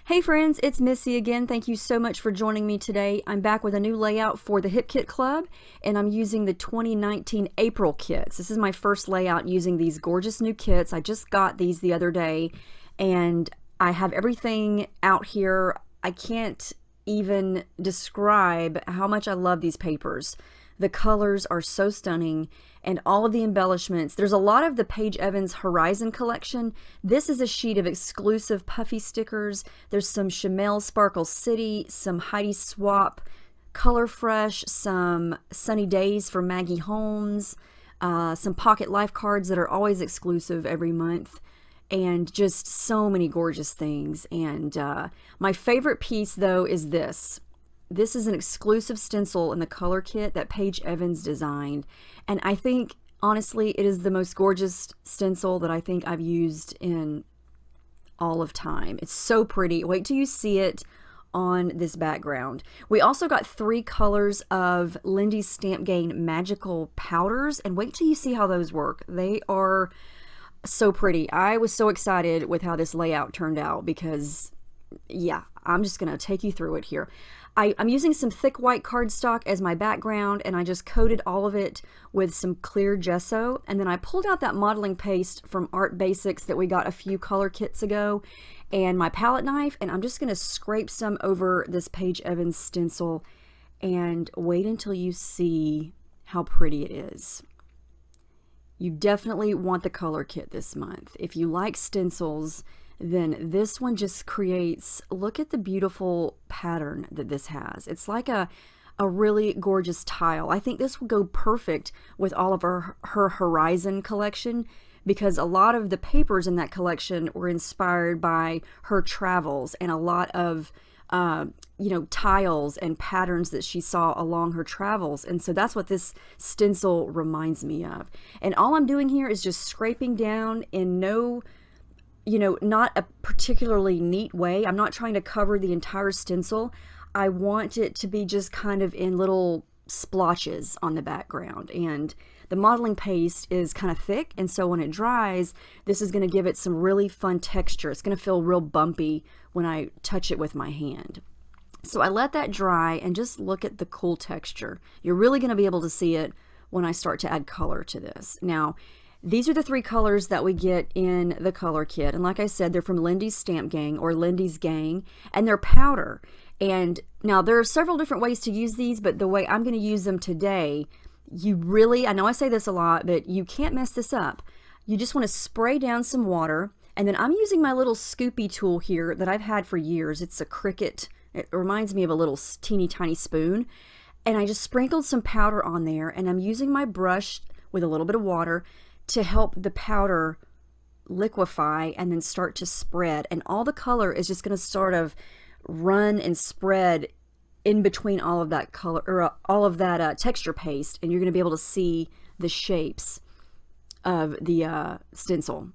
Hey friends, it's Missy again. Thank you so much for joining me today. I'm back with a new layout for the Hip Kit Club, and I'm using the 2019 April kits. This is my first layout using these gorgeous new kits. I just got these the other day, and I have everything out here. I can't even describe how much I love these papers. The colors are so stunning, and all of the embellishments. There's a lot of the Paige Evans Horizon collection. This is a sheet of exclusive puffy stickers. There's some Chamel Sparkle City, some Heidi Swap Color Fresh, some Sunny Days for Maggie Holmes, some Pocket Life cards that are always exclusive every month, and just so many gorgeous things. And my favorite piece, though, is this. This is an exclusive stencil in the color kit that Paige Evans designed, and I think, honestly, it is the most gorgeous stencil that I think I've used in all of time. It's so pretty. Wait till you see it on this background. We also got 3 colors of Lindy's Stamp Gang Magical Powders, and wait till you see how those work. They are so pretty. I was so excited with how this layout turned out because, yeah, I'm just going to take you through it here. I'm using some thick white cardstock as my background, and I just coated all of it with some clear gesso, and then I pulled out that modeling paste from Art Basics that we got a few color kits ago, and my palette knife, and I'm just going to scrape some over this Paige Evans stencil, and wait until you see how pretty it is. You definitely want the color kit this month. If you like stencils, then this one just creates, look at the beautiful pattern that this has. It's like a really gorgeous tile. I think this will go perfect with all of her Horizon collection, because a lot of the papers in that collection were inspired by her travels and a lot of tiles and patterns that she saw along her travels. And so that's what this stencil reminds me of. And all I'm doing here is just scraping down in not a particularly neat way. I'm not trying to cover the entire stencil. I want it to be just kind of in little splotches on the background. And the modeling paste is kind of thick, and so when it dries, this is going to give it some really fun texture. It's going to feel real bumpy when I touch it with my hand. So I let that dry, and just look at the cool texture. You're really going to be able to see it when I start to add color to this. Now, these are the 3 colors that we get in the color kit. And like I said, they're from Lindy's Stamp Gang, or Lindy's Gang, and they're powder. And now there are several different ways to use these, but the way I'm going to use them today, I know I say this a lot, but you can't mess this up. You just want to spray down some water, and then I'm using my little scoopy tool here that I've had for years. It's a Cricut. It reminds me of a little teeny tiny spoon. And I just sprinkled some powder on there, and I'm using my brush with a little bit of water to help the powder liquefy and then start to spread. And all the color is just going to sort of run and spread in between all of that color, or all of that texture paste, and you're going to be able to see the shapes of the stencil.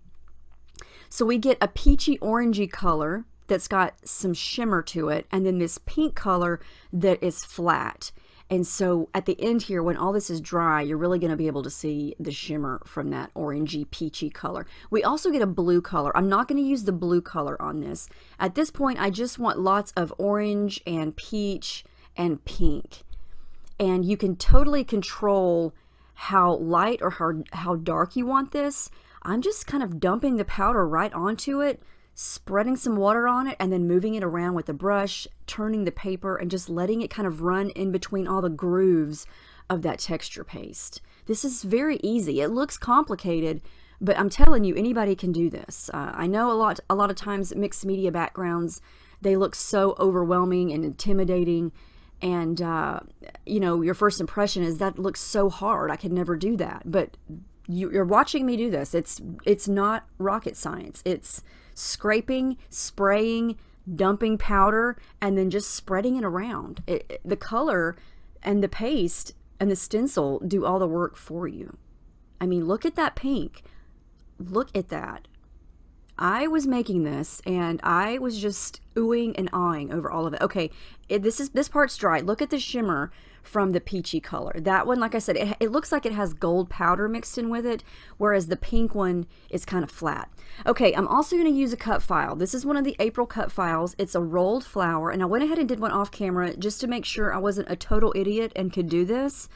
So we get a peachy orangey color that's got some shimmer to it, and then this pink color that is flat. And so at the end here, when all this is dry, you're really going to be able to see the shimmer from that orangey peachy color. We also get a blue color. I'm not going to use the blue color on this. At this point, I just want lots of orange and peach and pink. And you can totally control how light or how dark you want this. I'm just kind of dumping the powder right onto it, spreading some water on it, and then moving it around with the brush, turning the paper, and just letting it kind of run in between all the grooves of that texture paste. This is very easy. It looks complicated, but I'm telling you, anybody can do this. I know a lot of times mixed media backgrounds, they look so overwhelming and intimidating, and your first impression is that looks so hard. I could never do that. But you're watching me do this. It's not rocket science. It's scraping, spraying, dumping powder, and then just spreading it around. The color and the paste and the stencil do all the work for you. I mean, look at that pink. Look at that. I was making this and I was just oohing and awing over all of it. Okay, this part's dry. Look at the shimmer from the peachy color. That one, like I said, it looks like it has gold powder mixed in with it, whereas the pink one is kind of flat. Okay, I'm also going to use a cut file. This is one of the April cut files. It's a rolled flower, and I went ahead and did one off camera just to make sure I wasn't a total idiot and could do this,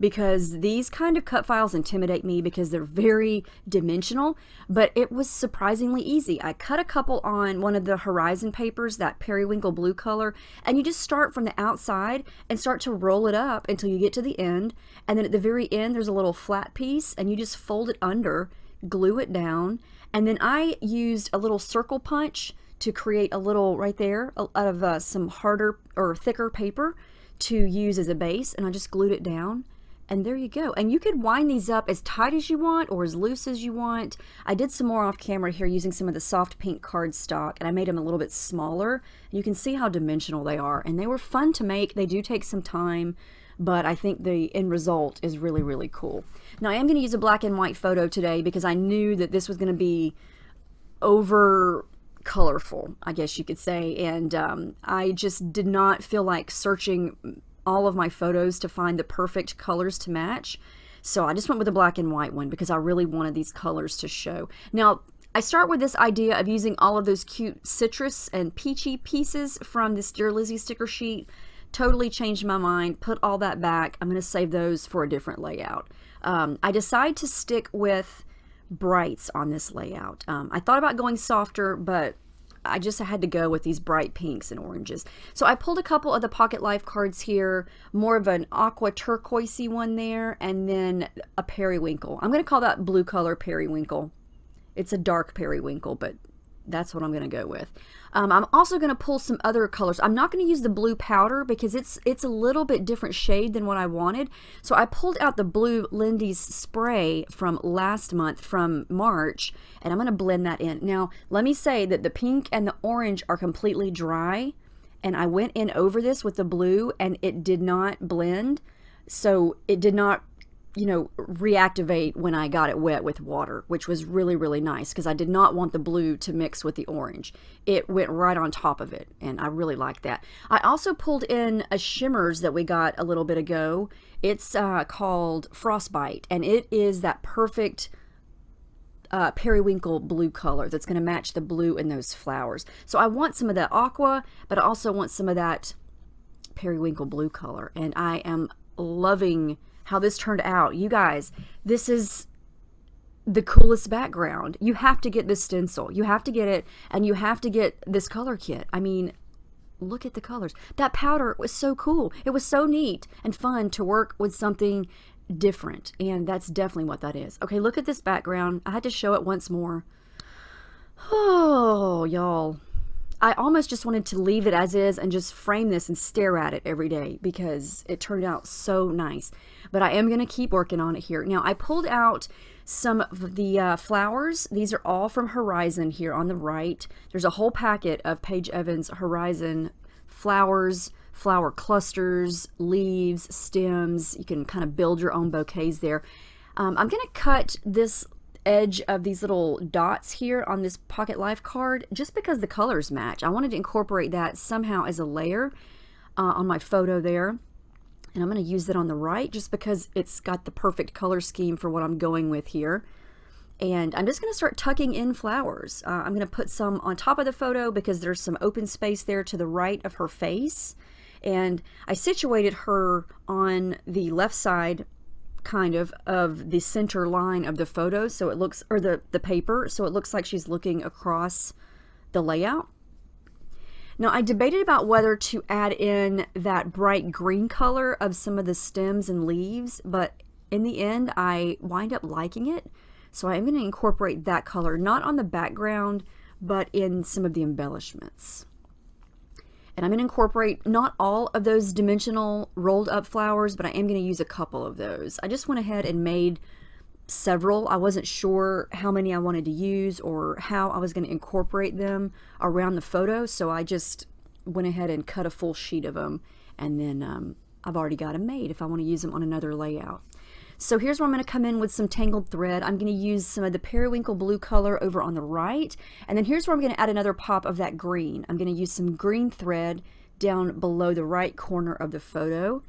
because these kind of cut files intimidate me because they're very dimensional, but it was surprisingly easy. I cut a couple on one of the horizon papers, that periwinkle blue color, and you just start from the outside and start to roll it up until you get to the end, and then at the very end there's a little flat piece and you just fold it under, glue it down, and then I used a little circle punch to create a little right there out of some harder or thicker paper to use as a base, and I just glued it down. And there you go. And you could wind these up as tight as you want or as loose as you want. I did some more off camera here using some of the soft pink cardstock, and I made them a little bit smaller. You can see how dimensional they are, and they were fun to make. They do take some time, but I think the end result is really, really cool. Now I am going to use a black and white photo today because I knew that this was going to be over colorful, I guess you could say, and I just did not feel like searching all of my photos to find the perfect colors to match. So I just went with a black and white one because I really wanted these colors to show. Now, I start with this idea of using all of those cute citrus and peachy pieces from this Dear Lizzie sticker sheet. Totally changed my mind, put all that back. I'm going to save those for a different layout. I decided to stick with brights on this layout. I thought about going softer, but I just had to go with these bright pinks and oranges. So I pulled a couple of the Pocket Life cards here, more of an aqua turquoisey one there, and then a periwinkle. I'm going to call that blue color periwinkle. It's a dark periwinkle, but that's what I'm going to go with. I'm also going to pull some other colors. I'm not going to use the blue powder because it's a little bit different shade than what I wanted. So I pulled out the blue Lindy's spray from last month, from March, and I'm going to blend that in. Now, let me say that the pink and the orange are completely dry, and I went in over this with the blue, and it did not blend. So it did not, you know, reactivate when I got it wet with water, which was really, really nice because I did not want the blue to mix with the orange. It went right on top of it, and I really like that. I also pulled in a shimmers that we got a little bit ago. It's called Frostbite, and it is that perfect periwinkle blue color that's going to match the blue in those flowers. So I want some of that aqua, but I also want some of that periwinkle blue color, and I am loving how this turned out. You guys, this is the coolest background. You have to get this stencil. You have to get it, and you have to get this color kit. I mean, look at the colors. That powder was so cool. It was so neat and fun to work with something different, and that's definitely what that is. Okay, look at this background. I had to show it once more. Oh, y'all. I almost just wanted to leave it as is and just frame this and stare at it every day because it turned out so nice. But I am going to keep working on it here. Now, I pulled out some of the flowers. These are all from Horizon here on the right. There's a whole packet of Paige Evans Horizon flowers, flower clusters, leaves, stems. You can kind of build your own bouquets there. I'm going to cut this edge of these little dots here on this Pocket Life card just because the colors match. I wanted to incorporate that somehow as a layer on my photo there, and I'm going to use that on the right just because it's got the perfect color scheme for what I'm going with here. And I'm just going to start tucking in flowers. I'm going to put some on top of the photo because there's some open space there to the right of her face, and I situated her on the left side kind of the center line of the photo, so it looks, or the paper, so it looks like she's looking across the layout. Now, I debated about whether to add in that bright green color of some of the stems and leaves, but in the end I wind up liking it, so I'm going to incorporate that color, not on the background, but in some of the embellishments. And I'm going to incorporate not all of those dimensional rolled up flowers, but I am going to use a couple of those. I just went ahead and made several. I wasn't sure how many I wanted to use or how I was going to incorporate them around the photo, so I just went ahead and cut a full sheet of them, and then I've already got them made if I want to use them on another layout. So here's where I'm going to come in with some tangled thread. I'm going to use some of the periwinkle blue color over on the right. And then here's where I'm going to add another pop of that green. I'm going to use some green thread down below the right corner of the photo.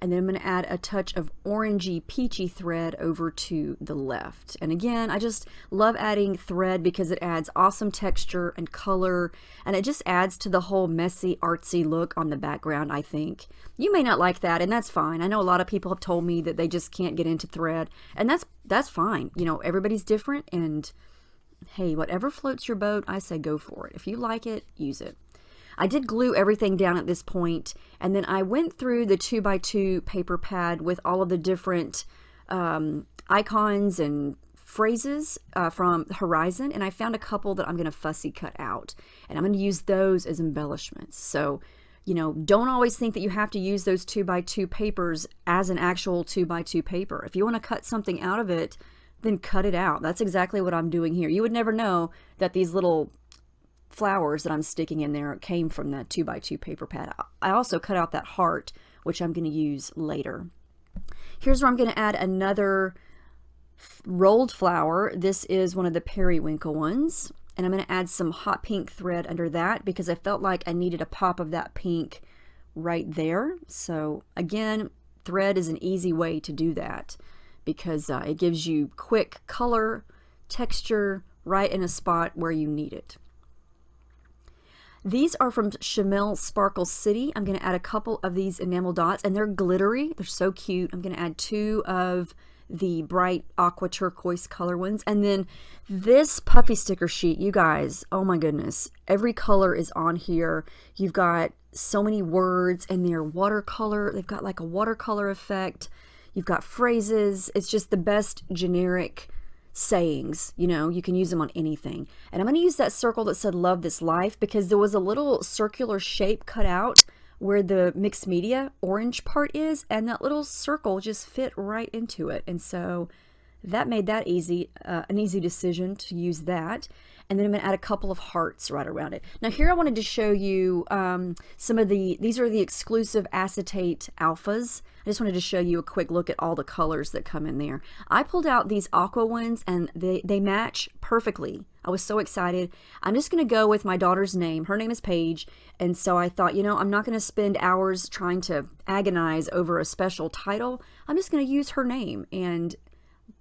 And then I'm going to add a touch of orangey peachy thread over to the left. And again, I just love adding thread because it adds awesome texture and color, and it just adds to the whole messy, artsy look on the background, I think. You may not like that, and that's fine. I know a lot of people have told me that they just can't get into thread, and that's fine. You know, everybody's different, and hey, whatever floats your boat, I say go for it. If you like it, use it. I did glue everything down at this point, and then I went through the 2x2 paper pad with all of the different icons and phrases from Horizon, and I found a couple that I'm going to fussy cut out, and I'm going to use those as embellishments. So, you know, don't always think that you have to use those 2x2 papers as an actual 2x2 paper. If you want to cut something out of it, then cut it out. That's exactly what I'm doing here. You would never know that these little flowers that I'm sticking in there came from that 2x2 paper pad. I also cut out that heart, which I'm going to use later. Here's where I'm going to add another rolled flower. This is one of the periwinkle ones, and I'm going to add some hot pink thread under that because I felt like I needed a pop of that pink right there. So again, thread is an easy way to do that because it gives you quick color, texture, right in a spot where you need it. These are from Chamel Sparkle City. I'm going to add a couple of these enamel dots, and they're glittery. They're so cute. I'm going to add 2 of the bright aqua turquoise color ones. And then this puffy sticker sheet, you guys, oh my goodness. Every color is on here. You've got so many words, and they're watercolor. They've got like a watercolor effect. You've got phrases. It's just the best generic sayings, you know, you can use them on anything. And I'm going to use that circle that said love this life because there was a little circular shape cut out where the mixed media orange part is, and that little circle just fit right into it. And so that made that easy, an easy decision to use that. And then I'm going to add a couple of hearts right around it. Now here I wanted to show you some of these are the exclusive acetate alphas. I just wanted to show you a quick look at all the colors that come in there. I pulled out these aqua ones, and they match perfectly. I was so excited. I'm just going to go with my daughter's name. Her name is Paige, and so I thought, you know, I'm not going to spend hours trying to agonize over a special title. I'm just going to use her name, and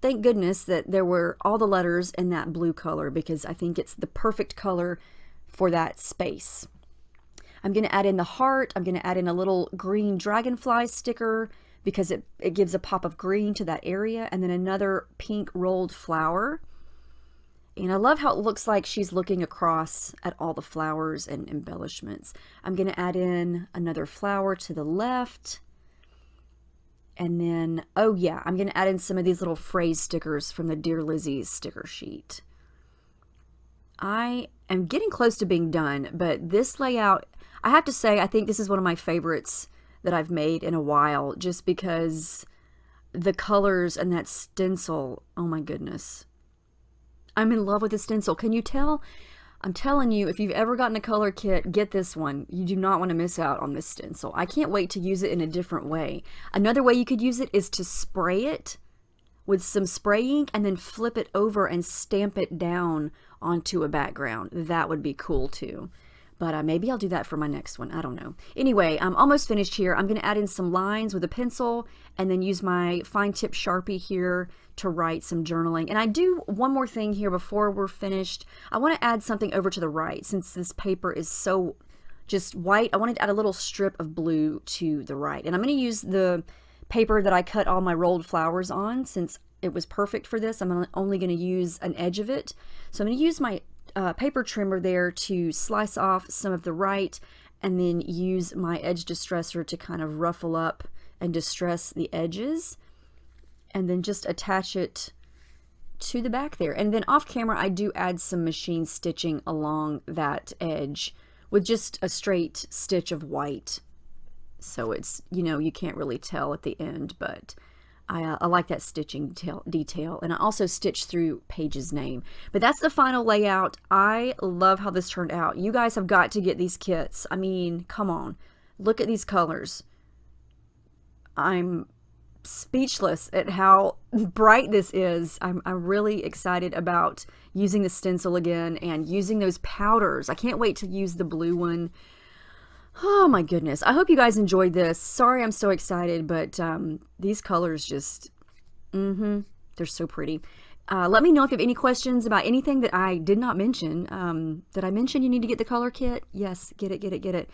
thank goodness that there were all the letters in that blue color because I think it's the perfect color for that space. I'm going to add in the heart. I'm going to add in a little green dragonfly sticker because it gives a pop of green to that area, and then another pink rolled flower. And I love how it looks like she's looking across at all the flowers and embellishments. I'm going to add in another flower to the left. And then, oh yeah, I'm going to add in some of these little phrase stickers from the Dear Lizzie's sticker sheet. I am getting close to being done, but this layout, I have to say, I think this is one of my favorites that I've made in a while, just because the colors and that stencil, oh my goodness. I'm in love with the stencil. Can you tell? I'm telling you, if you've ever gotten a color kit, get this one. You do not want to miss out on this stencil. I can't wait to use it in a different way. Another way you could use it is to spray it with some spray ink and then flip it over and stamp it down onto a background. That would be cool too. But maybe I'll do that for my next one. I don't know. Anyway, I'm almost finished here. I'm going to add in some lines with a pencil and then use my fine tip Sharpie here to write some journaling. And I do one more thing here before we're finished. I want to add something over to the right since this paper is so just white. I wanted to add a little strip of blue to the right. And I'm going to use the paper that I cut all my rolled flowers on since it was perfect for this. I'm only going to use an edge of it. So I'm going to use my paper trimmer there to slice off some of the right and then use my edge distresser to kind of ruffle up and distress the edges and then just attach it to the back there. And then off camera I do add some machine stitching along that edge with just a straight stitch of white, so it's, you know, you can't really tell at the end, but I like that stitching detail. And I also stitched through Paige's name. But that's the final layout. I love how this turned out. You guys have got to get these kits. I mean, come on. Look at these colors. I'm speechless at how bright this is. I'm really excited about using the stencil again and using those powders. I can't wait to use the blue one. Oh my goodness. I hope you guys enjoyed this. Sorry I'm so excited, but these colors just, they're so pretty. Let me know if you have any questions about anything that I did not mention. Did I mention you need to get the color kit? Yes, get it.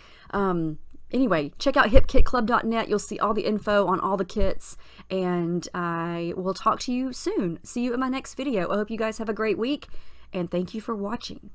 Anyway, check out hipkitclub.net. You'll see all the info on all the kits, and I will talk to you soon. See you in my next video. I hope you guys have a great week, and thank you for watching.